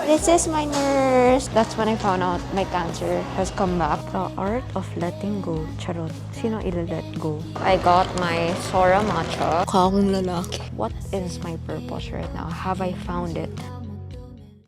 This is my nurse. That's when I found out my cancer has come back. The art of letting go. Charot. Sino ila-let go? I got my Sora matcha. Kakong lalaki. What is my purpose right now? Have I found it?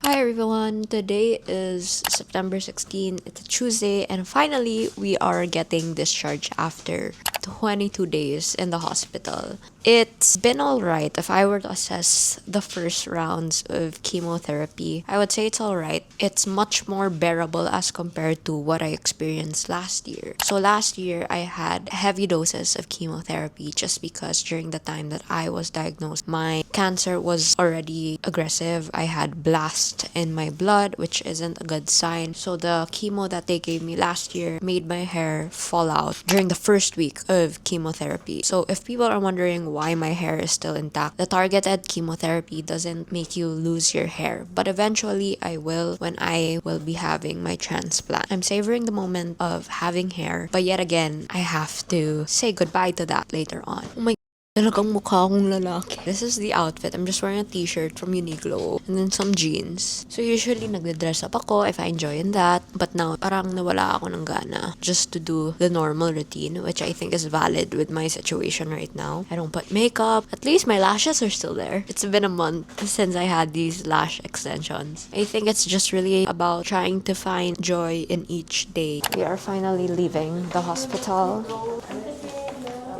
Hi everyone, today is September 16, it's a Tuesday, and finally we are getting discharged after 22 days in the hospital. It's been alright. If I were to assess the first rounds of chemotherapy, I would say it's alright. It's much more bearable as compared to what I experienced last year. So last year, I had heavy doses of chemotherapy just because during the time that I was diagnosed, my cancer was already aggressive. I had blast in my blood, which isn't a good sign. So the chemo that they gave me last year made my hair fall out during the first week of chemotherapy. So if people are wondering why my hair is still intact, the targeted chemotherapy doesn't make you lose your hair, but eventually I will when I will be having my transplant. I'm savoring the moment of having hair, but yet again, I have to say goodbye to that later on. Oh my talagang mukha akong lalaki. This is the outfit. I'm just wearing a t-shirt from Uniqlo and then some jeans. So usually nagde-dress up ako if I enjoy in that. But now parang nawala ako ng gana just to do the normal routine, which I think is valid with my situation right now. I don't put makeup. At least my lashes are still there. It's been a month since I had these lash extensions. I think it's just really about trying to find joy in each day. We are finally leaving the hospital.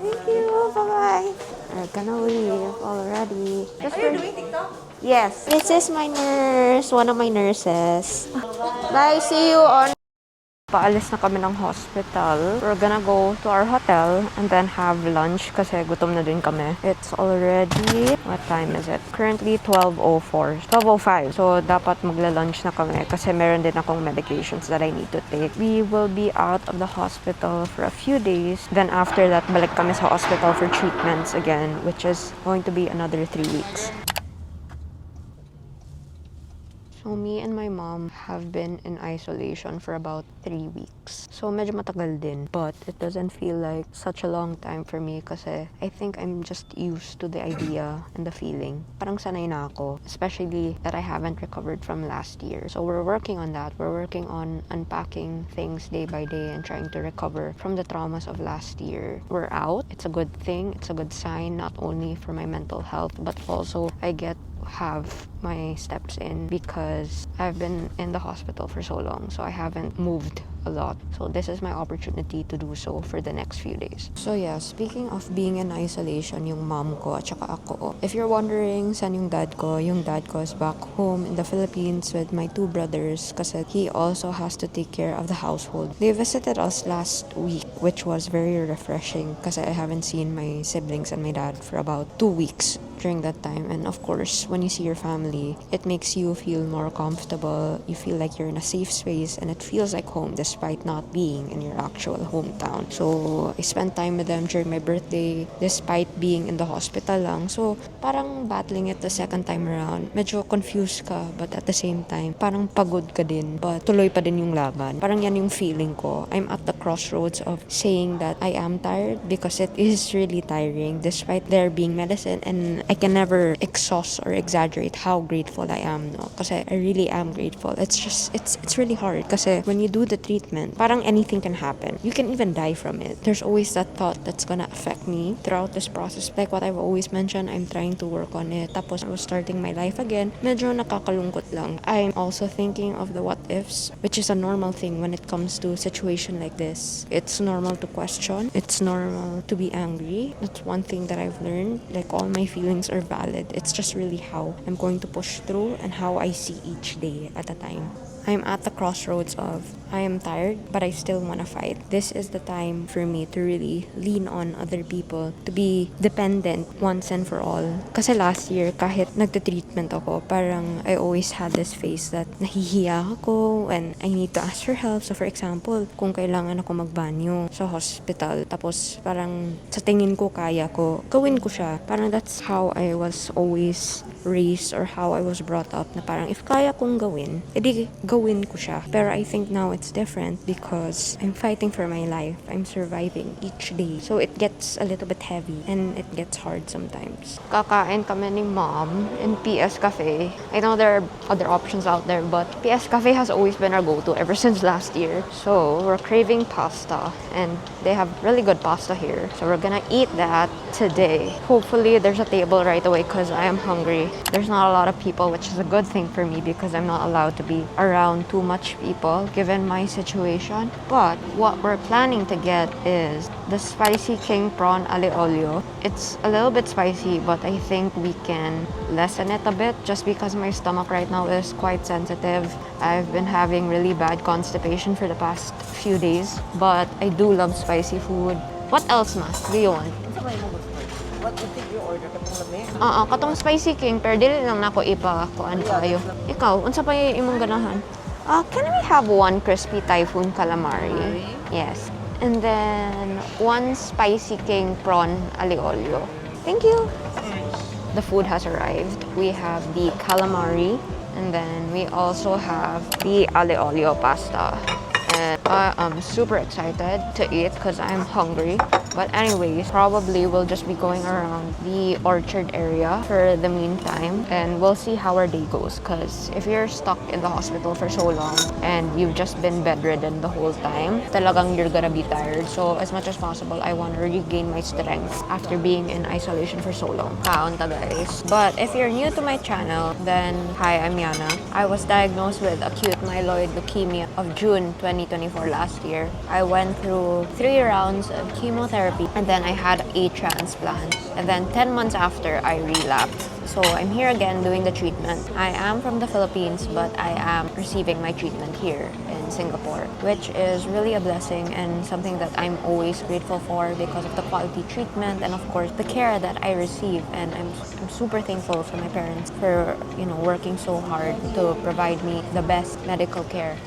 Thank you. Bye-bye. We're gonna leave already. Are you doing TikTok? Yes. This is my nurse. One of my nurses. Bye. See you on... Paalis na kami ng hospital. We're gonna go to our hotel and then have lunch kasi gutom na din kami. It's already... What time is it? Currently 12:04. 12:05. So, dapat magla-lunch na kami kasi meron din akong medications that I need to take. We will be out of the hospital for a few days. Then after that, balik kami sa hospital for treatments again, which is going to be another 3 weeks. So, me and my mom have been in isolation for about 3 weeks. So, medyo matagal din. But it doesn't feel like such a long time for me kasi I think I'm just used to the idea and the feeling. Parang sanay na ako. Especially that I haven't recovered from last year. So, we're working on that. We're working on unpacking things day by day and trying to recover from the traumas of last year. We're out. It's a good thing. It's a good sign, not only for my mental health, but also I get have my steps in because I've been in the hospital for so long, so I haven't moved a lot. So this is my opportunity to do so for the next few days. So yeah, speaking of being in isolation, yung mom ko at saka ako. If you're wondering saan yung dad ko is back home in the Philippines with my 2 brothers kasi he also has to take care of the household. They visited us last week, which was very refreshing kasi I haven't seen my siblings and my dad for about 2 weeks during that time. And of course, when you see your family, it makes you feel more comfortable. You feel like you're in a safe space and it feels like home despite not being in your actual hometown. So, I spent time with them during my birthday despite being in the hospital lang. So, parang battling it the second time around. Medyo confused ka, but at the same time, parang pagod ka din, but tuloy pa din yung laban. Parang yan yung feeling ko. I'm at the crossroads of saying that I am tired because it is really tiring despite there being medicine, and I can never exhaust or exaggerate how grateful I am, no? Kasi I really am grateful. It's just, it's really hard kasi when you do the treatment, parang anything can happen. You can even die from it. There's always that thought that's gonna affect me throughout this process. Like what I've always mentioned, I'm trying to work on it. Tapos I was starting my life again. Medyo nakakalungkot lang. I'm also thinking of the what ifs, which is a normal thing when it comes to a situation like this. It's normal to question. It's normal to be angry. That's one thing that I've learned. Like all my feelings are valid. It's just really how I'm going to push through and how I see each day at a time. I'm at the crossroads of I am tired, but I still want to fight. This is the time for me to really lean on other people, to be dependent once and for all. Kasi last year, kahit nagte-treatment ako, parang I always had this phase that nahihiya ako and I need to ask for help. So for example, kung kailangan ako magbanyo sa hospital, tapos parang sa tingin ko kaya ko, gawin ko siya. Parang that's how I was always raised or how I was brought up na parang if kaya kong gawin, edi gawin gagawin ko siya. Pero I think now it's different because I'm fighting for my life. I'm surviving each day. So it gets a little bit heavy and it gets hard sometimes. Kakain kami ni Mom in PS Cafe. I know there are other options out there, but PS Cafe has always been our go-to ever since last year. So we're craving pasta and they have really good pasta here. So we're gonna eat that today. Hopefully there's a table right away because I am hungry. There's not a lot of people, which is a good thing for me because I'm not allowed to be around too much people given my situation. But what we're planning to get is the spicy king prawn ali olio. It's a little bit spicy, but I think we can lessen it a bit just because my stomach right now is quite sensitive. I've been having really bad constipation for the past few days, but I do love spicy food. What else, ma? Do you want? What do you think you order? Katong lami? Katong spicy king, pero dili lang nako ipa-kuan kayo. Ikaw, unsa pa yung imong ganahan? Can we have one crispy typhoon calamari? Yes. And then one spicy king prawn ali olio. Thank you. The food has arrived. We have the calamari and then we also have the ali olio pasta. And I am super excited to eat because I'm hungry. But anyways, probably we'll just be going around the orchard area for the meantime and we'll see how our day goes, because if you're stuck in the hospital for so long and you've just been bedridden the whole time, talagang you're gonna be tired. So as much as possible, I want to regain my strength after being in isolation for so long. Kaon ta guys. But if you're new to my channel, then hi, I'm Yana. I was diagnosed with acute myeloid leukemia of June 2024 last year. I went through 3 rounds of chemotherapy and then I had a transplant. And then 10 months after, I relapsed. So I'm here again doing the treatment. I am from the Philippines, but I am receiving my treatment here in Singapore, which is really a blessing and something that I'm always grateful for because of the quality treatment and of course the care that I receive. And I'm super thankful for my parents for, working so hard to provide me the best medical care.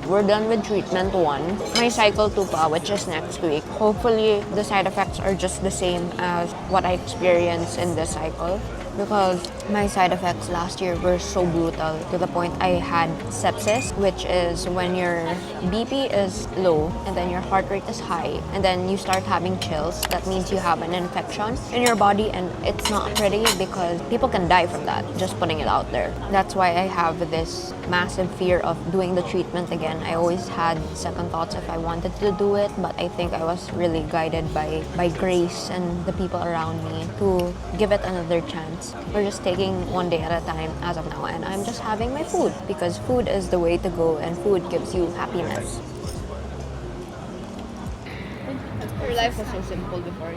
We're done with treatment 1. My cycle 2 pa, which is next week. Hopefully, the side effects are just the same as what I experienced in this cycle. Because my side effects last year were so brutal to the point I had sepsis, which is when your BP is low and then your heart rate is high and then you start having chills. That means you have an infection in your body and it's not pretty because people can die from that, just putting it out there. That's why I have this massive fear of doing the treatment again. I always had second thoughts if I wanted to do it, but I think I was really guided by grace and the people around me to give it another chance. We're just taking one day at a time as of now, and I'm just having my food because food is the way to go and food gives you happiness. Your life was so simple before.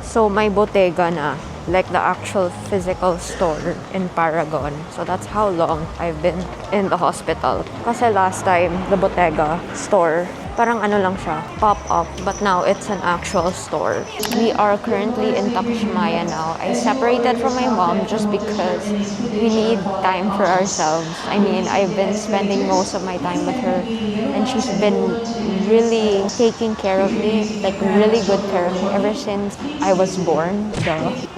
So my bottega na, like the actual physical store in Paragon. So that's how long I've been in the hospital. Kasi last time, the bottega store, parang ano lang siya, pop-up, but now it's an actual store. We are currently in Takashimaya now. I separated from my mom just because we need time for ourselves. I mean, I've been spending most of my time with her and she's been really taking care of me, like really good care of me ever since I was born.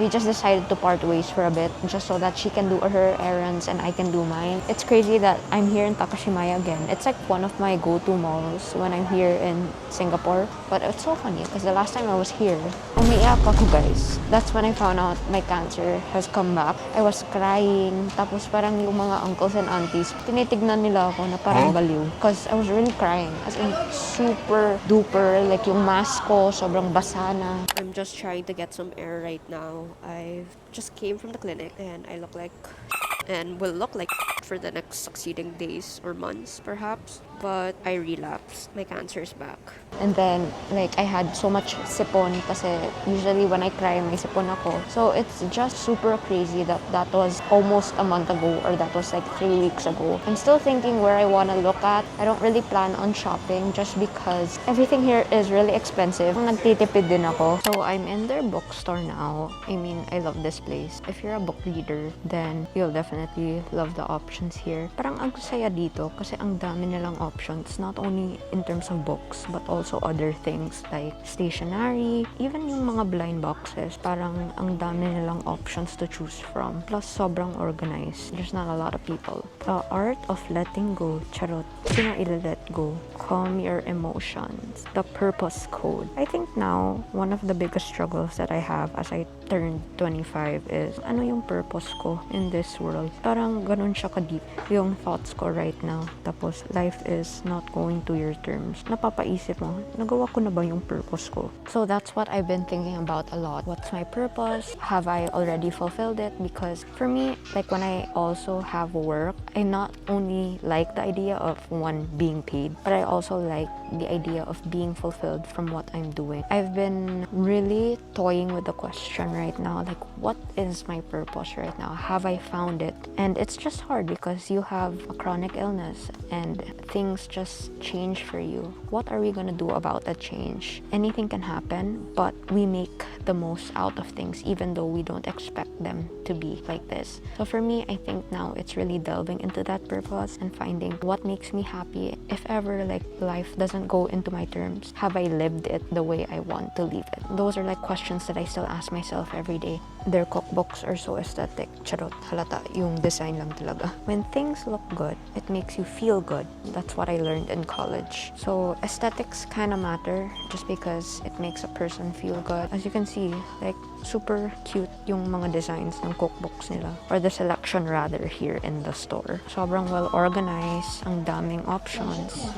We just decided to part ways for a bit just so that she can do her errands and I can do mine. It's crazy that I'm here in Takashimaya again. It's like one of my go-to malls when I'm here in Singapore. But it's so funny because the last time I was here, umiiyak ako guys. That's when I found out my cancer has come back. I was crying. Tapos parang yung mga uncles and aunties, tinitignan nila ako na parang baliw. Because I was really crying. As in, super duper. Like yung mask ko, sobrang basa na. I'm just trying to get some air right now. I just came from the clinic and I look like and will look like for the next succeeding days or months perhaps. But I relapsed. My cancer is back. And then, like, I had so much sipon kasi usually when I cry, may sipon ako. So it's just super crazy that that was almost a month ago or that was like 3 weeks ago. I'm still thinking where I want to look at. I don't really plan on shopping just because everything here is really expensive. Nagtitipid din ako. So I'm in their bookstore now. I mean, I love this place. If you're a book reader, then you'll definitely love the options options here. Parang ang saya dito kasi ang dami nilang options, not only in terms of books but also other things like stationery, even yung mga blind boxes. Parang ang dami nilang options to choose from. Plus, sobrang organized. There's not a lot of people. The art of letting go. Charot. Sino i-let go? Calm your emotions. The purpose code. I think now, one of the biggest struggles that I have as I turned 25 is, ano yung purpose ko in this world? Parang ganun siya ka-deep yung thoughts ko right now. Tapos, life is not going to your terms. Napapaisip mo, nagawa ko na ba yung purpose ko? So that's what I've been thinking about a lot. What's my purpose? Have I already fulfilled it? Because for me, like when I also have work, I not only like the idea of one being paid, but I also like the idea of being fulfilled from what I'm doing. I've been really toying with the question right now, like what is my purpose right now? Have I found it? And it's just hard because you have a chronic illness and things just change for you. What are we gonna do about that change? Anything can happen, but we make the most out of things even though we don't expect them to be like this. So for me, I think now it's really delving into that purpose and finding what makes me happy. If ever like life doesn't go into my terms, have I lived it the way I want to live it? Those are like questions that I still ask myself every day. Their cookbooks are so aesthetic. Charot, halata yung design lang talaga. When things look good, it makes you feel good. That's what I learned in college. So aesthetics kind of matter just because it makes a person feel good. As you can see, like super cute yung mga designs ng cookbooks nila, or the selection rather, here in the store. Sobrang well organized, ang daming options.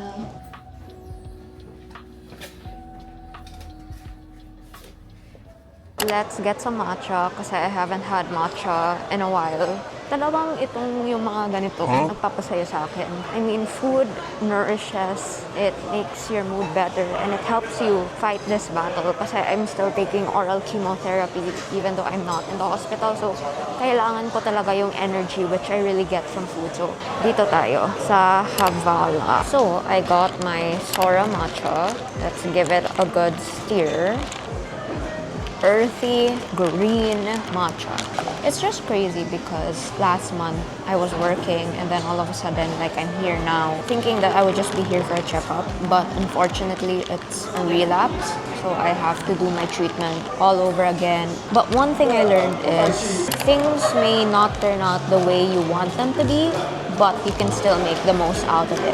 Let's get some matcha kasi I haven't had matcha in a while. Talagang itong yung mga ganito nagpapasaya sa akin. I mean, food nourishes, it makes your mood better, and it helps you fight this battle kasi I'm still taking oral chemotherapy even though I'm not in the hospital. So, kailangan ko talaga yung energy which I really get from food. So, dito tayo sa Havala. So, I got my Sora matcha. Let's give it a good stir. Earthy green matcha. It's just crazy because last month I was working and then all of a sudden like I'm here now thinking that I would just be here for a checkup, but unfortunately it's a relapse, so I have to do my treatment all over again. But one thing I learned is things may not turn out the way you want them to be, but you can still make the most out of it.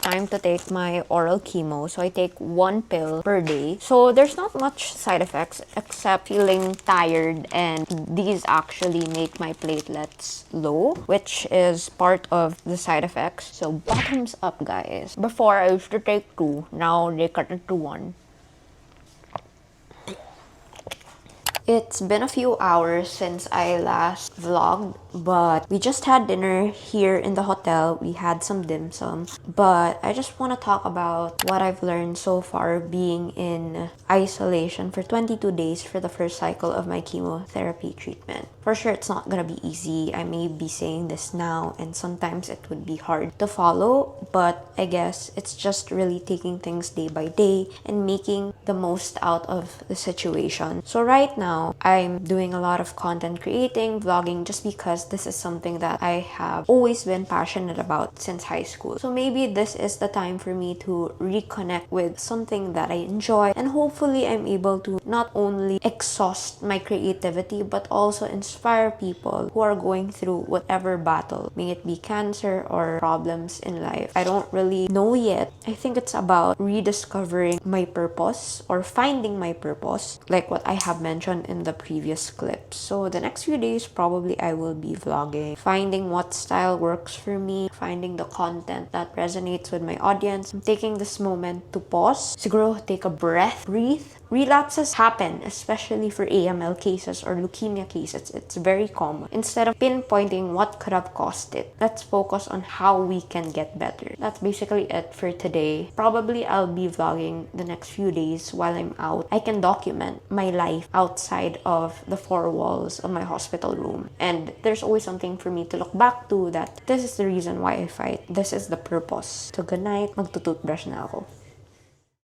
Time to take my oral chemo. So I take 1 pill per day. So there's not much side effects except feeling tired, and these actually make my platelets low, which is part of the side effects. So bottoms up, guys. Before I used to take 2, now they cut it to 1. It's been a few hours since I last vlogged, but we just had dinner here in the hotel. We had some dim sum, but I just want to talk about what I've learned so far being in isolation for 22 days for the first cycle of my chemotherapy treatment. For sure, it's not gonna be easy. I may be saying this now, and sometimes it would be hard to follow, but I guess it's just really taking things day by day and making the most out of the situation. So right now, I'm doing a lot of content creating, vlogging, just because this is something that I have always been passionate about since high school. So maybe this is the time for me to reconnect with something that I enjoy, and hopefully I'm able to not only exhaust my creativity but also inspire people who are going through whatever battle, may it be cancer or problems in life. I don't really know yet. I think it's about rediscovering my purpose or finding my purpose, like what I have mentioned in the previous clips. So the next few days, probably I will be vlogging, finding what style works for me, finding the content that resonates with my audience. I'm taking this moment to pause, siguro take a breath, breathe. Relapses happen, especially for AML cases or leukemia cases. It's very common. Instead of pinpointing what could have caused it, let's focus on how we can get better. That's basically it for today. Probably I'll be vlogging the next few days while I'm out. I can document my life outside of the 4 walls of my hospital room. And there's always something for me to look back to, that this is the reason why I fight. This is the purpose. So good night. Magtututbrush na ako.